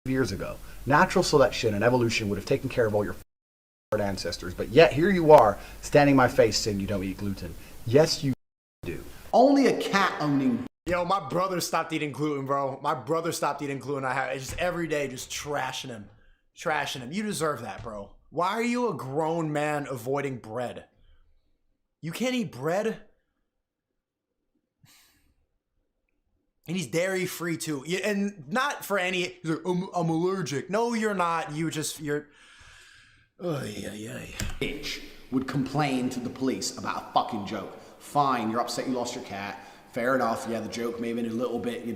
years ago. Natural selection and evolution would have taken care of all your ancestors, but yet here you are standing in my face saying you don't eat gluten. Yes, you do. Only a cat owning. Yo, my brother stopped eating gluten, bro. My brother stopped eating gluten. It's just every day just trashing him. You deserve that, bro. Why are you a grown man avoiding bread? You can't eat bread? And he's dairy free too. And not for any, he's like, I'm allergic. No, you're not. You're. Oh, yeah. Bitch would complain to the police about a fucking joke. Fine, you're upset you lost your cat. Fair enough. Yeah, the joke may have been a little bit,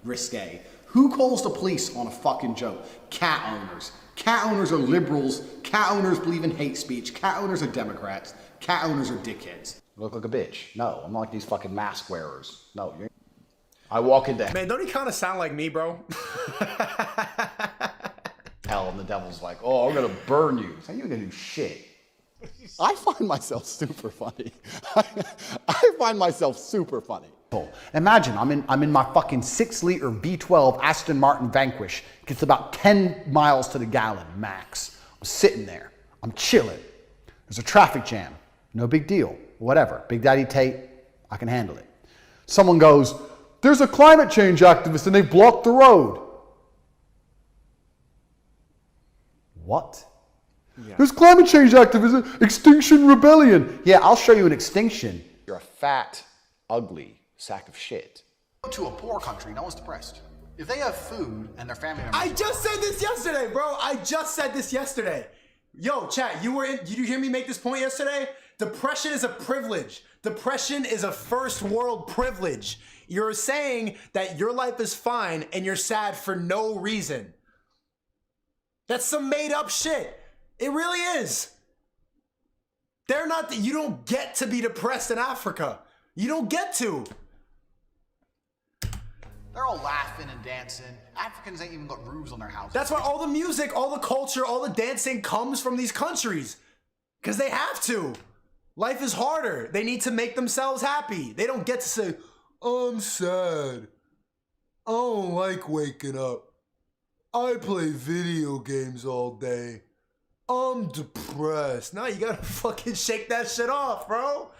risque. Who calls the police on a fucking joke? Cat owners. Cat owners are liberals. Cat owners believe in hate speech. Cat owners are Democrats. Cat owners are dickheads. Look like a bitch. No, I'm not like these fucking mask wearers. No, I walk into Man, don't he kind of sound like me, bro? hell and the devil's like, oh, I'm gonna burn you. So you ain't gonna do shit. I find myself super funny. I find myself super funny. Imagine I'm in my fucking 6-liter V12 Aston Martin Vanquish. Gets about 10 miles to the gallon max. I'm sitting there. I'm chilling. There's a traffic jam. No big deal. Whatever. Big Daddy Tate, I can handle it. Someone goes, there's a climate change activist and they blocked the road. What? Yeah. There's climate change activism, Extinction Rebellion. Yeah, I'll show you an extinction. You're a fat, ugly sack of shit. Go to a poor country, no one's depressed. If they have food and their family members... I just said this yesterday, bro. I just said this yesterday. Yo, chat, did you hear me make this point yesterday? Depression is a privilege. Depression is a first world privilege. You're saying that your life is fine and you're sad for no reason. That's some made up shit. It really is. You don't get to be depressed in Africa. You don't get to. They're all laughing and dancing. Africans ain't even got roofs on their houses. That's why all the music, all the culture, all the dancing comes from these countries. Because they have to. Life is harder. They need to make themselves happy. They don't get to say, I'm sad. I don't like waking up. I play video games all day. I'm depressed. Now you gotta fucking shake that shit off, bro.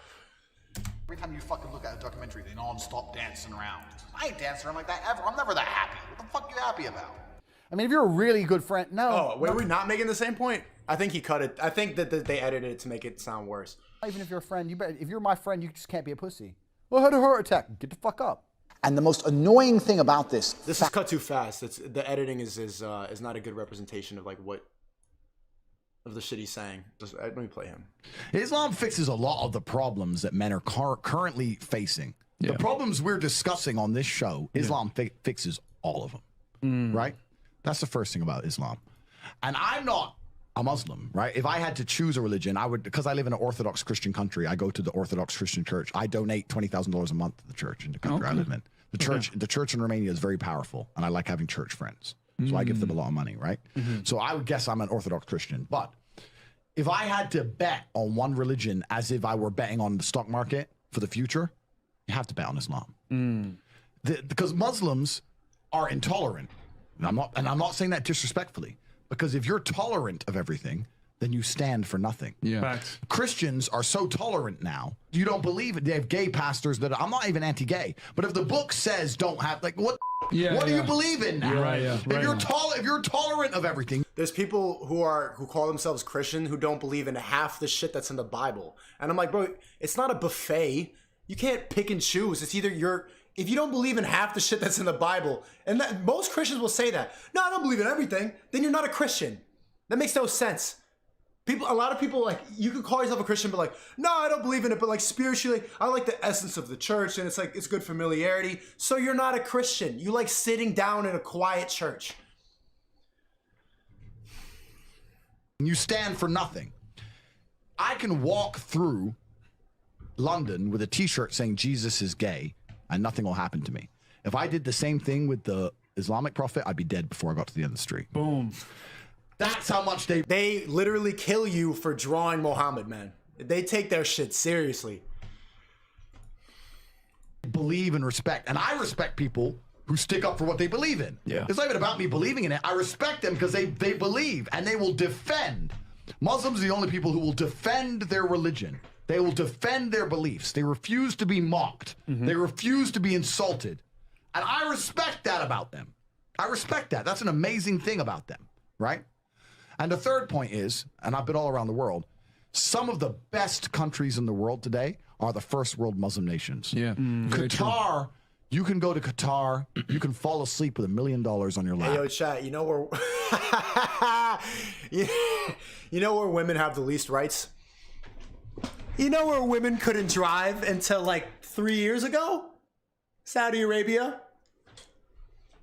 Every time you fucking look at a documentary, they non-stop dancing around. I ain't dancing around like that ever. I'm never that happy. What the fuck are you happy about? I mean, if you're a really good friend, no. Oh, were we not making the same point? I think he cut it. I think that they edited it to make it sound worse. Even if you're a friend, if you're my friend, you just can't be a pussy. Well, I had a heart attack. Get the fuck up. And the most annoying thing about this is cut too fast. The editing is not a good representation of of the shit he's saying. Let me play him. Islam fixes a lot of the problems that men are currently facing. Yeah. The problems we're discussing on this show, Islam fixes all of them, right? That's the first thing about Islam. And I'm not a Muslim, right? If I had to choose a religion, I would, because I live in an Orthodox Christian country, I go to the Orthodox Christian church. I donate $20,000 a month to the church in the country I live in. The church in Romania is very powerful, and I like having church friends. So I give them a lot of money, right? So I would guess I'm an Orthodox Christian. But if I had to bet on one religion as if I were betting on the stock market for the future, you have to bet on Islam. Because Muslims are intolerant. And I'm not saying that disrespectfully. Because if you're tolerant of everything, then you stand for nothing. Yeah. Facts. Christians are so tolerant now. You don't believe it. They have gay pastors that I'm not even anti-gay, but if the book says don't have, what do you believe in now? If you're tolerant of everything. There's people who call themselves Christian who don't believe in half the shit that's in the Bible. And I'm like, bro, it's not a buffet. You can't pick and choose. It's either if you don't believe in half the shit that's in the Bible, and most Christians will say that, no, I don't believe in everything, then you're not a Christian. That makes no sense. A lot of people, you could call yourself a Christian, but no, I don't believe in it, but spiritually, I like the essence of the church, and it's good familiarity. So you're not a Christian. You like sitting down in a quiet church. You stand for nothing. I can walk through London with a t-shirt saying Jesus is gay, and nothing will happen to me. If I did the same thing with the Islamic prophet, I'd be dead before I got to the end of the street. Boom. That's how much they literally kill you for drawing Muhammad, man. They take their shit seriously. Believe and respect. And I respect people who stick up for what they believe in. Yeah. It's not even about me believing in it. I respect them because they believe and they will defend. Muslims are the only people who will defend their religion. They will defend their beliefs. They refuse to be mocked. They refuse to be insulted. And I respect that about them. I respect that. That's an amazing thing about them, right? And the third point is, and I've been all around the world, some of the best countries in the world today are the first world Muslim nations. Yeah. Qatar, you can go to Qatar, you can fall asleep with $1 million on your lap. Hey, yo, chat, you know where you know where women have the least rights? You know where women couldn't drive until like 3 years ago? Saudi Arabia.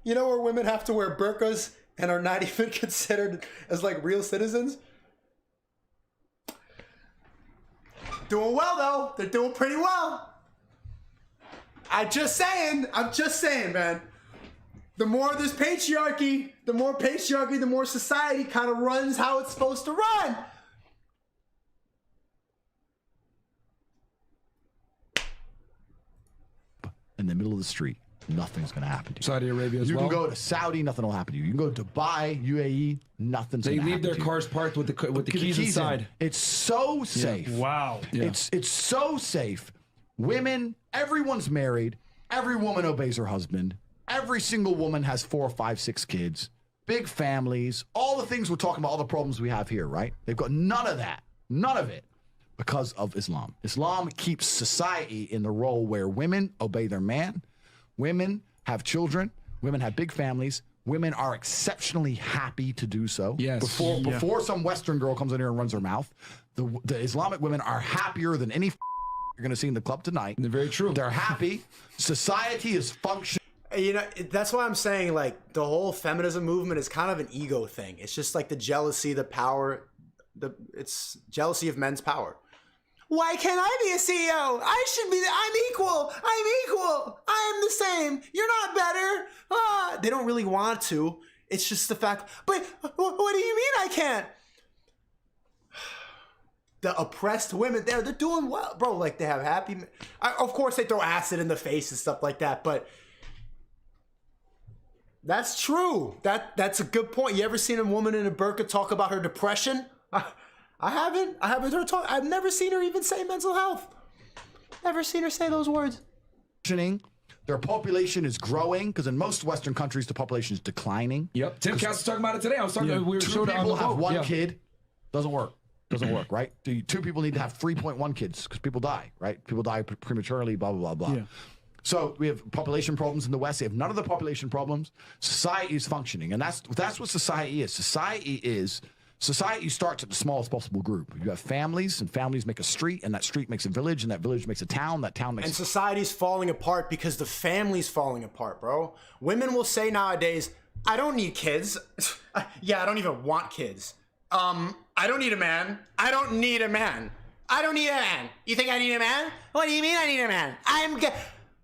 You know where women have to wear burqas and are not even considered as like real citizens? Doing well though. They're doing pretty well. I'm just saying, man. The more there's patriarchy, the more society kind of runs how it's supposed to run. In the middle of the street, nothing's going to happen to you. Saudi Arabia as You well. can go to Saudi, nothing will happen to you. You can go to Dubai, UAE, nothing's They going to happen leave their to you. cars parked with the keys inside. It's so safe. Wow. Yeah. It's so safe. Women, everyone's married. Every woman obeys her husband. Every single woman has 4, 5, 6 kids. Big families. All the things we're talking about, all the problems we have here, right? They've got none of that. None of it. Because of Islam. Islam keeps society in the role where women obey their man. Women have children. Women have big families. Women are exceptionally happy to do so. Yes. Before some Western girl comes in here and runs her mouth, the Islamic women are happier than any you're going to see in the club tonight. They're very true. They're happy. Society is functioning. You know, that's why I'm saying like the whole feminism movement is kind of an ego thing. It's just like the jealousy, the power, it's jealousy of men's power. Why can't I be a CEO? I should be. I'm equal. I am the same. You're not better. They don't really want to. It's just the fact. But what do you mean I can't? The oppressed women they're doing well, bro. Like they have happy. Of course, they throw acid in the face and stuff like that, but that's true. That's a good point. You ever seen a woman in a burqa talk about her depression? I haven't heard her talk. I've never seen her even say mental health. Never seen her say those words. Their population is growing because in most Western countries the population is declining. Yep. Tim Cass was talking about it today. I was talking. We were Two showed it on the people have boat. one Yeah. kid. Doesn't work. Doesn't work, right? 2 people need to have 3.1 kids because people die, right? People die prematurely, blah, blah, blah, blah. Yeah. So we have population problems in the West. They have none of the population problems. Society is functioning. And that's what society is. Society starts at the smallest possible group. You have families, and families make a street, and that street makes a village, and that village makes a town, that town makes... And society's falling apart because the family's falling apart, bro. Women will say nowadays, I don't need kids. Yeah, I don't even want kids. I don't need a man. I don't need a man. I don't need a man. You think I need a man? What do you mean I need a man?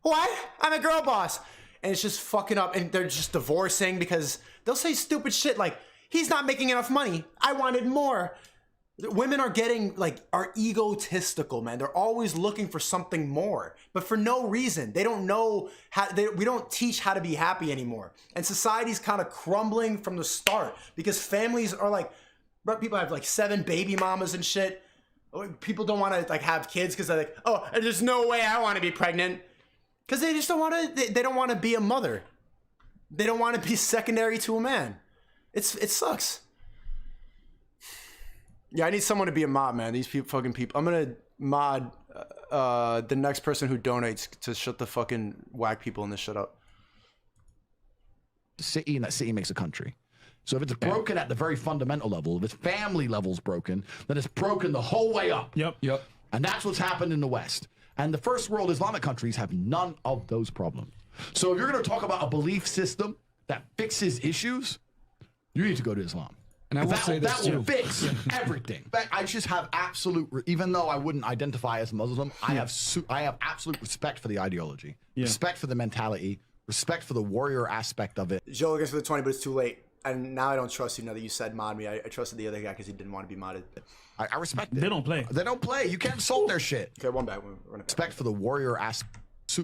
What? I'm a girl boss. And it's just fucking up, and they're just divorcing because they'll say stupid shit like, he's not making enough money. I wanted more. Women are egotistical, man. They're always looking for something more, but for no reason. They don't know we don't teach how to be happy anymore. And society's kind of crumbling from the start because families are like, bro, people have like 7 baby mamas and shit. People don't want to like have kids because they're like, oh, there's no way I want to be pregnant. Because they just don't want to, they don't want to be a mother. They don't want to be secondary to a man. It sucks. Yeah, I need someone to be a mod, man. These fucking people. I'm gonna mod the next person who donates to shut the fucking whack people in this shit up. The city, and that city makes a country. So if it's broken at the very fundamental level, if its family level's broken, then it's broken the whole way up. Yep. And that's what's happened in the West. And the first world Islamic countries have none of those problems. So if you're going to talk about a belief system that fixes issues, you need to go to Islam. And I will say this that too. will fix everything. I just have absolute, even though I wouldn't identify as Muslim, I have absolute respect for the ideology, respect for the mentality, respect for the warrior aspect of it. Joe looking for the 20, but it's too late. And now I don't trust you now that you said mod me. I trusted the other guy because he didn't want to be modded. I respect it. They don't play. They don't play. You can't insult their shit. Okay, one back. Respect for the warrior aspect.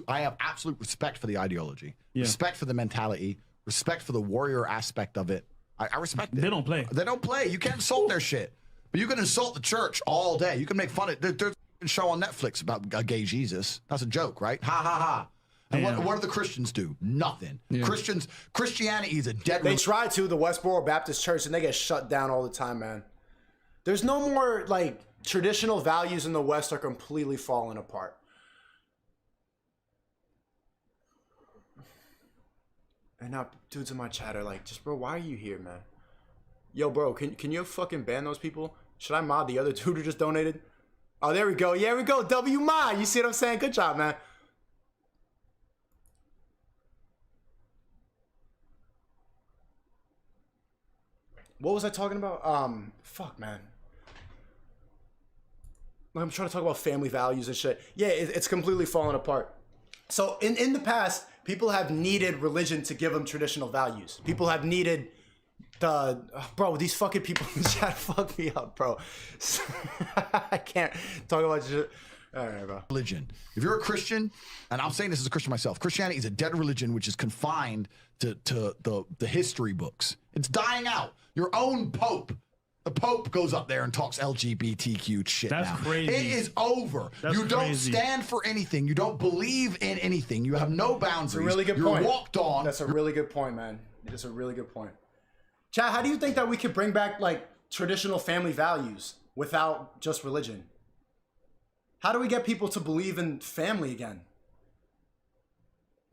I have absolute respect for the ideology, respect for the mentality, respect for the warrior aspect of it. I respect it. They don't play. They don't play. You can't insult their shit. But you can insult the church all day. You can make fun of it. There's a show on Netflix about a gay Jesus. That's a joke, right? Ha, ha, ha. And what do the Christians do? Nothing. Christianity is a dead They try to, the Westboro Baptist Church, and they get shut down all the time, man. There's no more, like, traditional values in the West are completely falling apart. And now dudes in my chat are like, just, bro, why are you here, man? Yo, bro, can you fucking ban those people? Should I mod the other dude who just donated? Oh, there we go. Yeah, we go. W mod. You see what I'm saying? Good job, man. What was I talking about? Fuck, man. I'm trying to talk about family values and shit. Yeah, it's completely falling apart. So in the past, people have needed religion to give them traditional values. People have needed bro, these fucking people in the chat fuck me up, bro. I can't talk about shit. All right, bro. Religion. If you're a Christian, and I'm saying this as a Christian myself, Christianity is a dead religion which is confined to the history books. It's dying out. Your own Pope. The Pope goes up there and talks LGBTQ shit. That's now. crazy. It is over. You don't stand for anything. You don't believe in anything. You have no boundaries. That's a really good point. You're walked on. That's a really good point, man. It's a really good point. Chad, how do you think that we could bring back like traditional family values without just religion? How do we get people to believe in family again?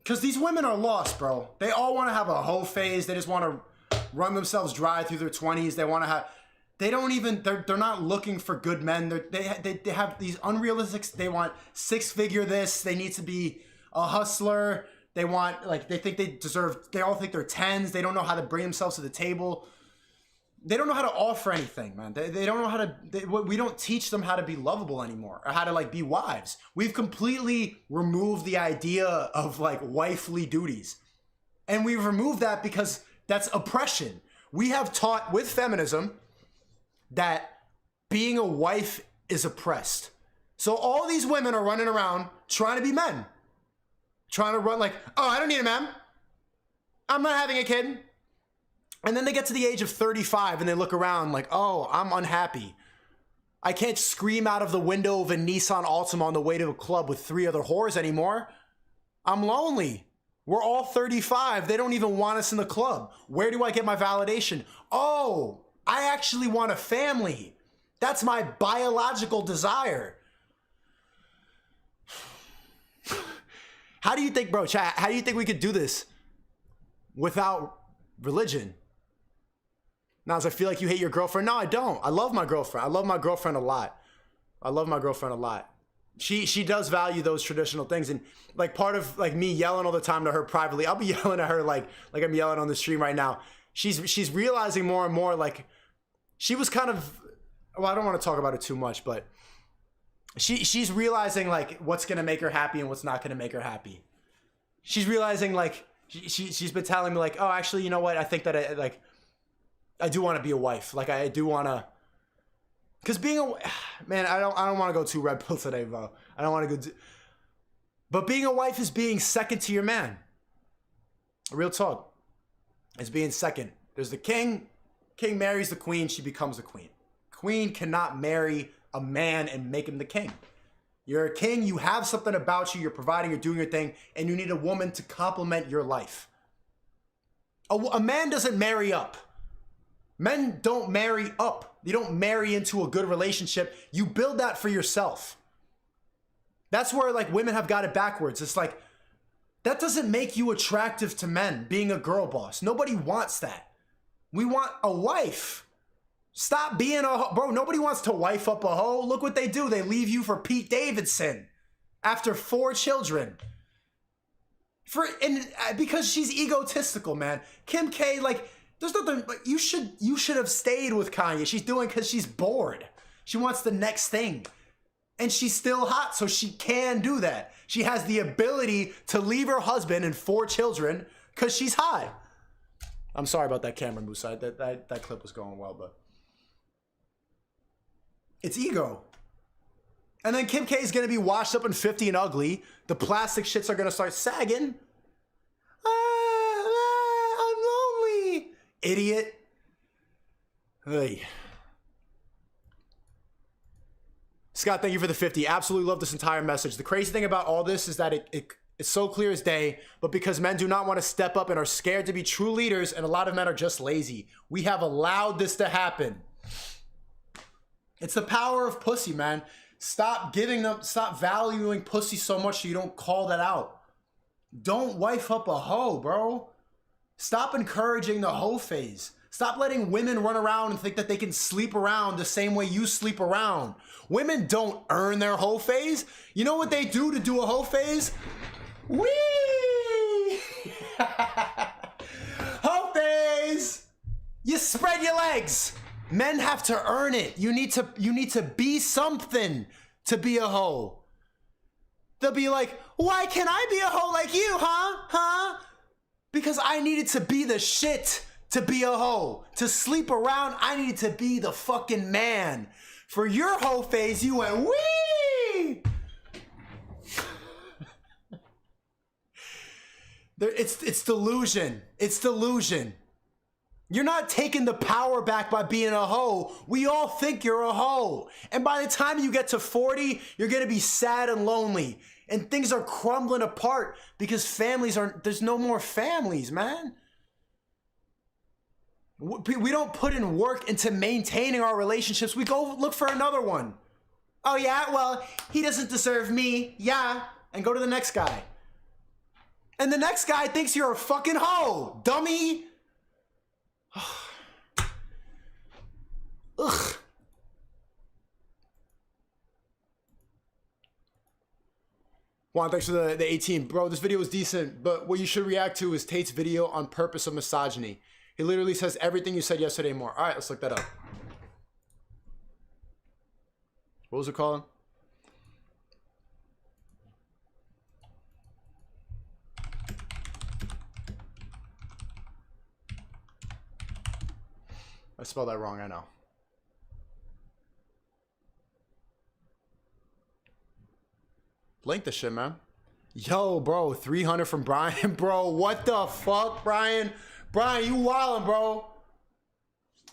Because these women are lost, bro. They all want to have a hoe phase. They just want to run themselves dry through their 20s. They want to have... They don't even... They're not looking for good men. They have these unrealistic... They want six-figure this. They need to be a hustler. They want... Like, they think they deserve... They all think they're 10s. They don't know how to bring themselves to the table. They don't know how to offer anything, man. They don't know how to... we don't teach them how to be lovable anymore. Or how to, like, be wives. We've completely removed the idea of, like, wifely duties. And we've removed that because that's oppression. We have taught with feminism that being a wife is oppressed. So all these women are running around trying to be men. Trying to run like, oh, I don't need a man. I'm not having a kid. And then they get to the age of 35 and they look around like, oh, I'm unhappy. I can't scream out of the window of a Nissan Altima on the way to a club with 3 other whores anymore. I'm lonely. We're all 35. They don't even want us in the club. Where do I get my validation? Oh, I actually want a family. That's my biological desire. How do you think, bro, chat, how do you think we could do this without religion? Nas, I feel like you hate your girlfriend. No, I don't. I love my girlfriend. I love my girlfriend a lot. I love my girlfriend a lot. She does value those traditional things. And like part of like me yelling all the time to her privately, I'll be yelling at her like I'm yelling on the stream right now. She's realizing more and more like she was kind of, well, I don't want to talk about it too much, but she's realizing like what's going to make her happy and what's not going to make her happy. She's realizing like she's been telling me like, oh, actually, you know what? I think that I do want to be a wife. Like I do want to, because being a man, I don't want to go too red pill today, bro. I don't want to go. But being a wife is being second to your man. Real talk. It's being second. There's the king. King marries the queen. She becomes the queen. Queen cannot marry a man and make him the king. You're a king. You have something about you. You're providing. You're doing your thing, and you need a woman to complement your life. A man doesn't marry up. Men don't marry up. You don't marry into a good relationship. You build that for yourself. That's where like women have got it backwards. It's like, that doesn't make you attractive to men, being a girl boss. Nobody wants that. We want a wife. Stop being a hoe. Bro, nobody wants to wife up a hoe. Look what they do. They leave you for Pete Davidson after 4 children. Because she's egotistical, man. Kim K, like, there's nothing, like, you should have stayed with Kanye. She's doing because she's bored. She wants the next thing. And she's still hot, so she can do that. She has the ability to leave her husband and 4 children because she's hot. I'm sorry about that camera, Musa. That clip was going well, but it's ego. And then Kim K is gonna be washed up and 50 and ugly. The plastic shits are gonna start sagging. I'm lonely. Idiot. Hey. Scott, thank you for the 50. Absolutely love this entire message. The crazy thing about all this is that it's so clear as day, but because men do not want to step up and are scared to be true leaders, and a lot of men are just lazy, we have allowed this to happen. It's the power of pussy, man. Stop valuing pussy so much so you don't call that out. Don't wife up a hoe, bro. Stop encouraging the hoe phase. Stop letting women run around and think that they can sleep around the same way you sleep around. Women don't earn their hoe phase. You know what they do to do a hoe phase? Whee! Hoe phase! You spread your legs. Men have to earn it. You need to be something to be a hoe. They'll be like, why can't I be a hoe like you, huh? Because I needed to be the shit to be a hoe. To sleep around, I needed to be the fucking man. For your hoe phase, you went, wee! It's delusion. It's delusion. You're not taking the power back by being a hoe. We all think you're a hoe. And by the time you get to 40, you're gonna be sad and lonely. And things are crumbling apart because there's no more families, man. We don't put in work into maintaining our relationships. We go look for another one. Oh yeah, well, he doesn't deserve me. Yeah, and go to the next guy. And the next guy thinks you're a fucking hoe, dummy. Ugh. Juan, thanks for the 18. Bro, this video was decent, but what you should react to is Tate's video on purpose of misogyny. He literally says everything you said yesterday and more. All right, let's look that up. What was it called? I spelled that wrong, I know. Link this shit, man. Yo, bro, 300 from Brian. Bro, what the fuck, Brian? Brian, you wildin', bro.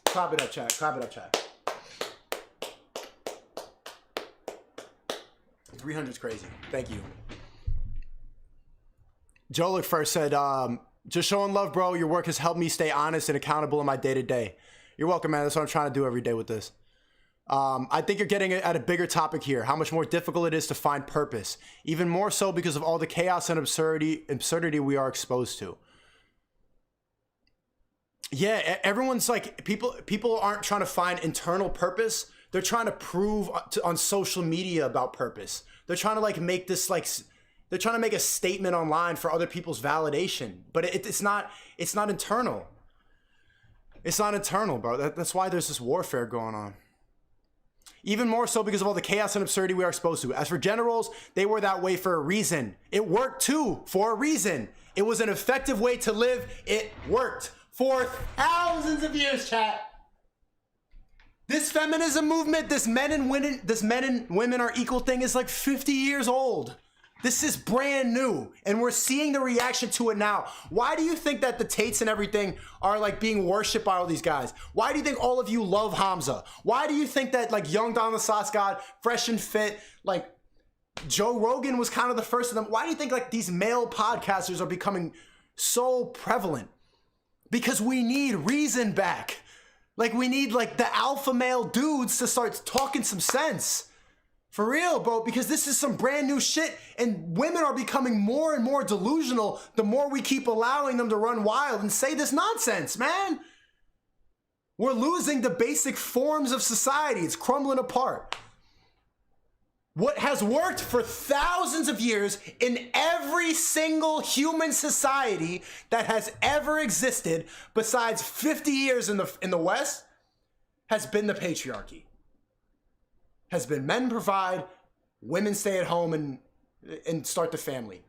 Clap it up, chat. Clap it up, chat. 300's crazy. Thank you. Jolik first said, just showing love, bro. Your work has helped me stay honest and accountable in my day-to-day. You're welcome, man. That's what I'm trying to do every day with this. I think you're getting at a bigger topic here, how much more difficult it is to find purpose. Even more so because of all the chaos and absurdity we are exposed to. Yeah, everyone's like, people aren't trying to find internal purpose. They're trying to prove on social media about purpose. They're trying to like make this like, they're trying to make a statement online for other people's validation. But it's not internal. It's not internal, bro. That's why there's this warfare going on. Even more so because of all the chaos and absurdity we are exposed to. As for generals, they were that way for a reason. It worked too, for a reason. It was an effective way to live. It worked for thousands of years, chat. This feminism movement, this men and women are equal thing is like 50 years old. This is brand new, and we're seeing the reaction to it now. Why do you think that the Tates and everything are like being worshipped by all these guys? Why do you think all of you love Hamza? Why do you think that like Young Don the Sauce God, Fresh and Fit, like Joe Rogan was kind of the first of them? Why do you think like these male podcasters are becoming so prevalent? Because we need reason back. Like we need like the alpha male dudes to start talking some sense. For real, bro, because this is some brand new shit, and women are becoming more and more delusional the more we keep allowing them to run wild and say this nonsense, man. We're losing the basic forms of society. It's crumbling apart. What has worked for thousands of years in every single human society that has ever existed, besides 50 years in the West, has been the patriarchy. Has been men provide, women stay at home and start the family.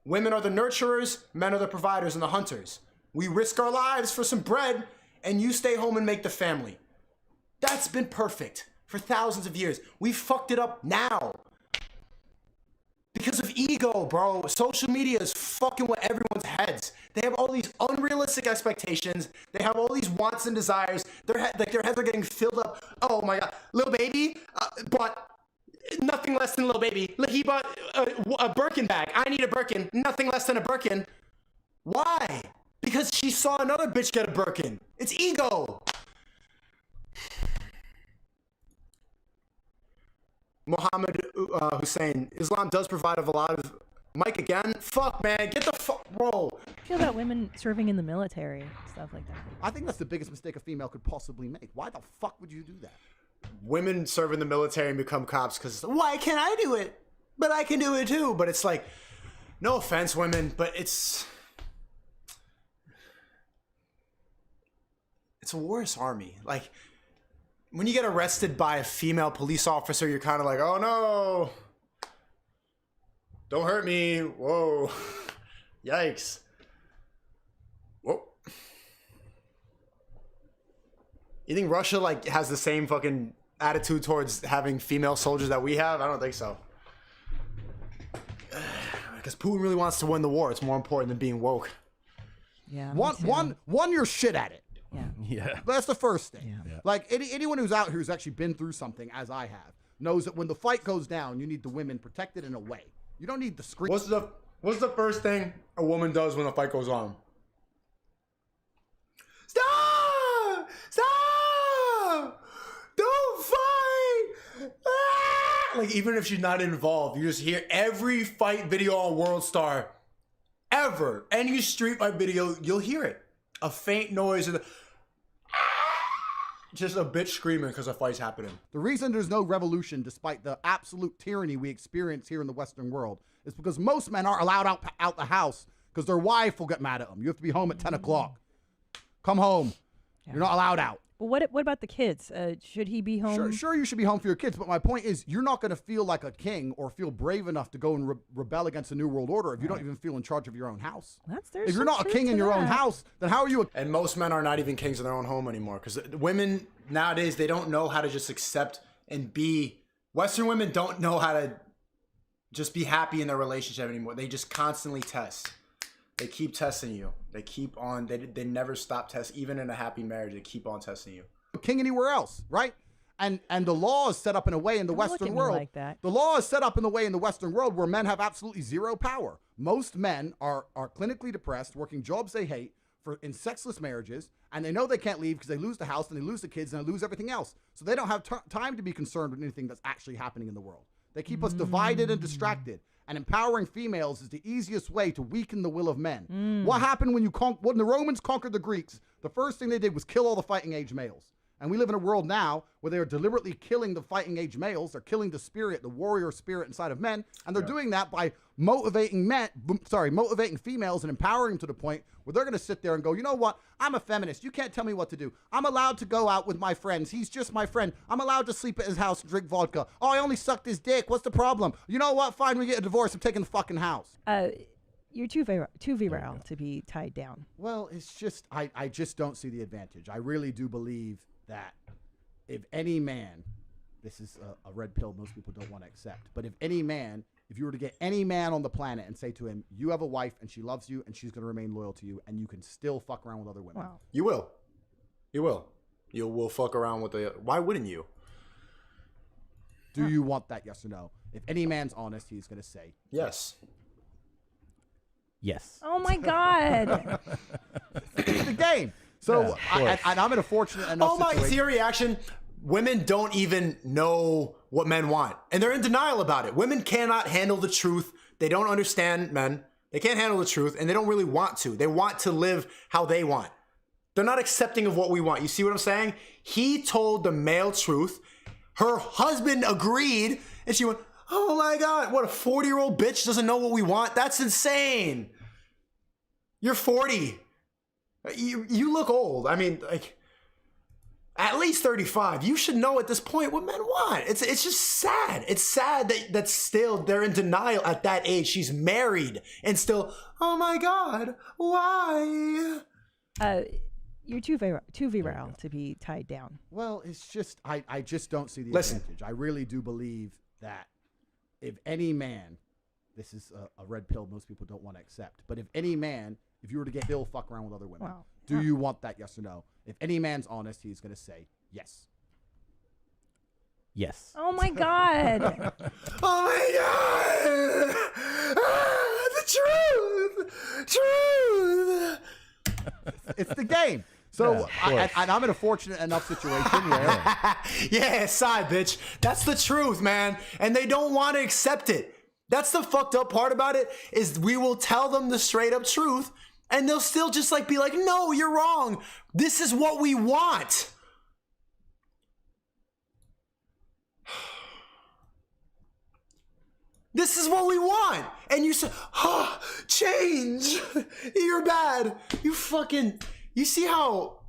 Women are the nurturers, men are the providers and the hunters. We risk our lives for some bread, and you stay home and make the family. That's been perfect for thousands of years. We fucked it up now. Because of ego, bro. Social media is fucking with everyone's heads. They have all these unrealistic expectations. They have all these wants and desires. Their heads are getting filled up. Oh my god, little baby bought nothing less than little baby. He bought a Birkin bag. I need a Birkin. Nothing less than a Birkin. Why? Because she saw another bitch get a Birkin. It's ego. Mohammed Hussein, Islam does provide a lot of... Mike again? Fuck, man. Get the fuck... Bro. I feel about women serving in the military, stuff like that. I think that's the biggest mistake a female could possibly make. Why the fuck would you do that? Women serve in the military and become cops because... Why can't I do it? But I can do it too. But it's like... No offense, women, but it's a worse army. Like... When you get arrested by a female police officer, you're kind of like, oh no, don't hurt me. Whoa, yikes. Whoa. You think Russia like has the same fucking attitude towards having female soldiers that we have? I don't think so. Because Putin really wants to win the war. It's more important than being woke. Yeah. One, you're shit at it. Yeah. Yeah. That's the first thing. Yeah. Like anyone who's out here who's actually been through something, as I have, knows that when the fight goes down, you need the women protected in a way. You don't need the screen. What's the first thing a woman does when a fight goes on? Stop! Stop! Don't fight! Ah! Like even if she's not involved, you just hear every fight video on World Star ever, any street fight video, you'll hear it. A faint noise and just a bitch screaming because a fight's happening. The reason there's no revolution, despite the absolute tyranny we experience here in the Western world, is because most men aren't allowed out the house because their wife will get mad at them. You have to be home at 10 o'clock. Come home. Yeah. You're not allowed out. But what about the kids? Should he be home? Sure, you should be home for your kids. But my point is, you're not going to feel like a king or feel brave enough to go and rebel against the New World Order if you don't even feel in charge of your own house. If you're not a king in your own house, then how are you? And most men are not even kings in their own home anymore because women nowadays, they don't know how to just accept and be. Western women don't know how to just be happy in their relationship anymore. They just constantly test. They keep testing you. They keep on. They never stop testing. Even in a happy marriage, they keep on testing you. King anywhere else, right? And the law is set up in a way in the Western world. Like that. The law is set up in the way in the Western world where men have absolutely zero power. Most men are clinically depressed, working jobs they hate in sexless marriages, and they know they can't leave because they lose the house and they lose the kids and they lose everything else. So they don't have time to be concerned with anything that's actually happening in the world. They keep us divided and distracted. And empowering females is the easiest way to weaken the will of men. What happened when the Romans conquered the Greeks? The first thing they did was kill all the fighting age males. And we live in a world now where they are deliberately killing the fighting age males. They're killing the spirit, the warrior spirit inside of men. And they're doing that by motivating females and empowering them to the point where they're going to sit there and go, you know what? I'm a feminist. You can't tell me what to do. I'm allowed to go out with my friends. He's just my friend. I'm allowed to sleep at his house and drink vodka. Oh, I only sucked his dick. What's the problem? You know what? Fine, we get a divorce. I'm taking the fucking house. You're too virile to be tied down. Well, it's just, I just don't see the advantage. I really do believe that if any man, this is a red pill most people don't want to accept, but if you were to get any man on the planet and say to him, you have a wife and she loves you and she's going to remain loyal to you and you can still fuck around with other women. Wow. You will. You will fuck around with why wouldn't you? Do you want that, yes or no? If any man's honest, he's going to say yes. Yes. Oh my God. It's the game. So I'm in a fortunate enough situation. See your reaction. Women don't even know what men want. And they're in denial about it. Women cannot handle the truth. They don't understand men. They can't handle the truth. And they don't really want to. They want to live how they want. They're not accepting of what we want. You see what I'm saying? He told the male truth. Her husband agreed. And she went, oh my God, what, a 40-year-old bitch doesn't know what we want? That's insane. You're 40. You look old. I mean, like, at least 35. You should know at this point what men want. It's just sad. It's sad that still they're in denial at that age. She's married and still, oh my God, why? You're too virile to be tied down. Well, it's just, I just don't see the advantage. I really do believe that if any man, this is a red pill most people don't want to accept. But if any man, if you were to get Bill fuck around with other women, Wow. do you want that? Yes or no? If any man's honest, he's going to say yes. Yes. Oh my God. Oh my God! Ah, the truth! It's the game. So and I'm in a fortunate enough situation where Yeah, side bitch. That's the truth, man. And they don't want to accept it. That's the fucked up part about it, is we will tell them the straight up truth and they'll still just like be like, no, you're wrong. This is what we want. This is what we want. And you say, oh, change. You're bad. You see how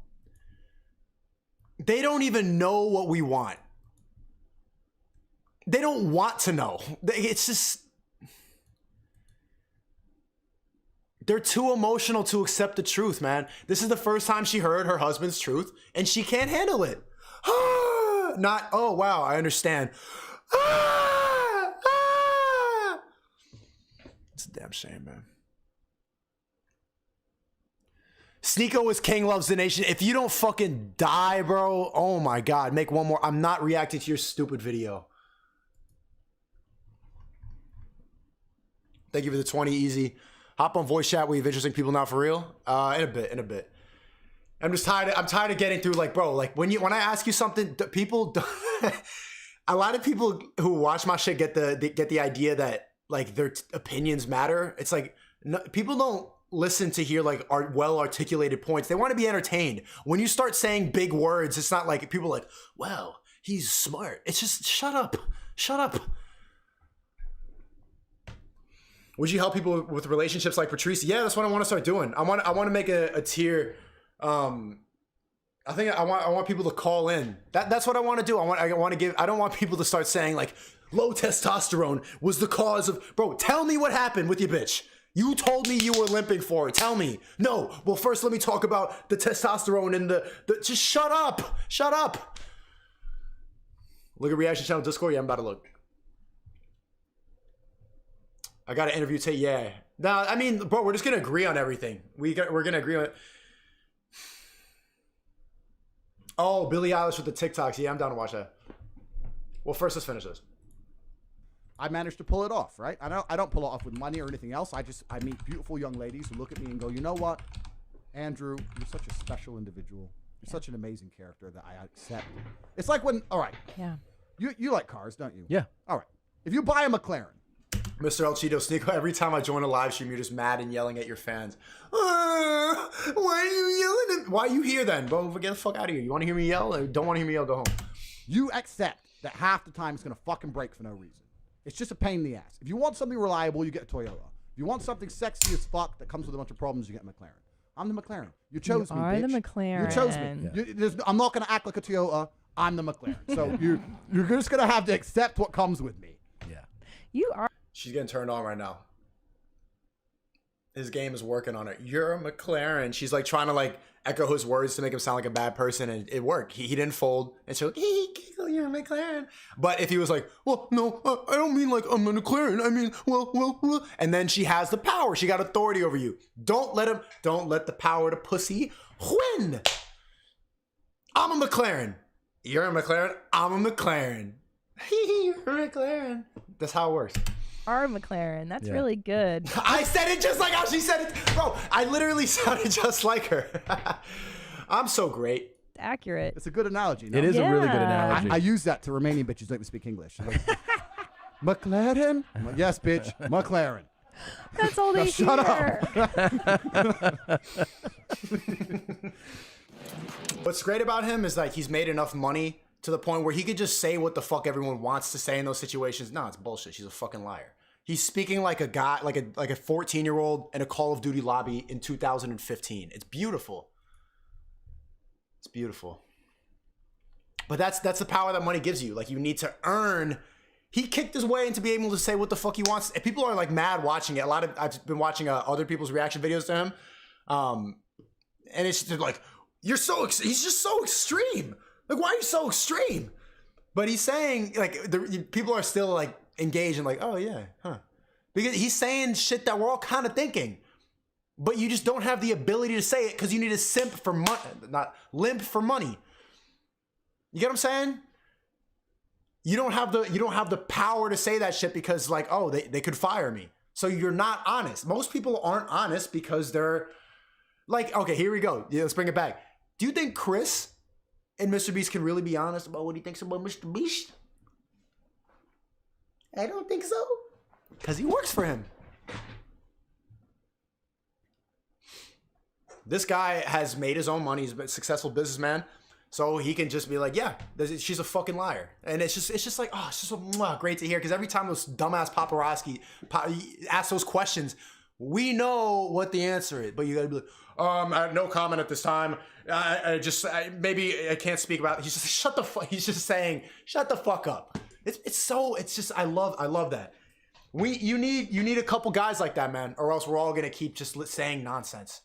they don't even know what we want. They don't want to know. It's just, they're too emotional to accept the truth, man. This is the first time she heard her husband's truth and she can't handle it. Not, oh, wow, I understand. It's a damn shame, man. SNEAKO is king, loves the nation. If you don't fucking die, bro, oh my God, make one more. I'm not reacting to your stupid video. Thank you for the 20, easy. Hop on voice chat. We have interesting people now for real. In a bit. I'm just tired. I'm tired of getting through. Like, bro, like when I ask you something, people, a lot of people who watch my shit get the idea that like their opinions matter. It's like no, people don't listen to hear like well articulated points. They want to be entertained. When you start saying big words, it's not like people are like, wow, he's smart. It's just shut up. Would you help people with relationships like Patrice? Yeah, that's what I want to start doing. I want to make a tier. I think I want people to call in. That's what I want to do. I don't want people to start saying like low testosterone was the cause of. Bro, tell me what happened with your bitch. You told me you were limping for it. Tell me. No. Well, first let me talk about the testosterone and the just shut up. Shut up. Look at reaction channel Discord. Yeah, I'm about to look. I got to interview Tate. Yeah. Nah, I mean, bro, we're just going to agree on everything. We're going to agree on it. Oh, Billie Eilish with the TikToks. Yeah, I'm down to watch that. Well, first, let's finish this. I managed to pull it off, right? I don't pull it off with money or anything else. I meet beautiful young ladies who look at me and go, you know what, Andrew, you're such a special individual. You're such an amazing character that I accept. It's like when, all right. Yeah. You like cars, don't you? Yeah. All right. If you buy a McLaren. Mr. El Cheeto SNEAKO, every time I join a live stream, you're just mad and yelling at your fans. Why are you yelling at me? Why are you here then, bro? Get the fuck out of here. You want to hear me yell? Or don't want to hear me yell? Go home. You accept that half the time it's going to fucking break for no reason. It's just a pain in the ass. If you want something reliable, you get a Toyota. If you want something sexy as fuck that comes with a bunch of problems, you get a McLaren. I'm the McLaren. You chose me, bitch. You are the McLaren. You chose me. I'm not going to act like a Toyota. I'm the McLaren. So you're just going to have to accept what comes with me. Yeah. You are. She's getting turned on right now. His game is working on it. You're a McLaren. She's like trying to like echo his words to make him sound like a bad person, and it worked. He didn't fold, and she's like, hey, giggle, you're a McLaren. But if he was like, well, no, I don't mean like I'm a McLaren. I mean, well, and then she has the power. She got authority over you. Don't let the power to pussy win. I'm a McLaren. You're a McLaren. I'm a McLaren. You're a McLaren. That's how it works. Are McLaren. That's really good. I said it just like how she said it. Bro, I literally sounded just like her. I'm so great. It's accurate. It's a good analogy. No? It is a really good analogy. I use that to Romanian bitches don't speak English. Like, McLaren? I'm like, yes, bitch. McLaren. That's all they Shut hear. up. What's great about him is like he's made enough money to the point where he could just say what the fuck everyone wants to say in those situations. No, it's bullshit. She's a fucking liar. He's speaking like a guy, like a 14-year-old in a Call of Duty lobby in 2015. It's beautiful. It's beautiful. But that's the power that money gives you. Like you need to earn. He kicked his way into being able to say what the fuck he wants. And people are like mad watching it. I've been watching other people's reaction videos to him, and it's just like he's just so extreme. Like, why are you so extreme? But he's saying, like, people are still, like, engaged and like, oh, yeah, huh. Because he's saying shit that we're all kind of thinking. But you just don't have the ability to say it because you need to simp for money, not limp for money. You get what I'm saying? You don't have the power to say that shit because like, oh, they could fire me. So you're not honest. Most people aren't honest because they're like, okay, here we go. Yeah, let's bring it back. Do you think Chris and Mr. Beast can really be honest about what he thinks about Mr. Beast? I don't think so. Because he works for him. This guy has made his own money. He's a successful businessman. So he can just be like, yeah, she's a fucking liar. And it's just like, oh, it's just so great to hear. Because every time those dumbass paparazzi ask those questions, we know what the answer is. But you gotta be like, no comment at this time. Maybe I can't speak about it. He's just shut the fuck. He's just saying, shut the fuck up. It's just I love that. You need a couple guys like that, man, or else we're all gonna keep just saying nonsense.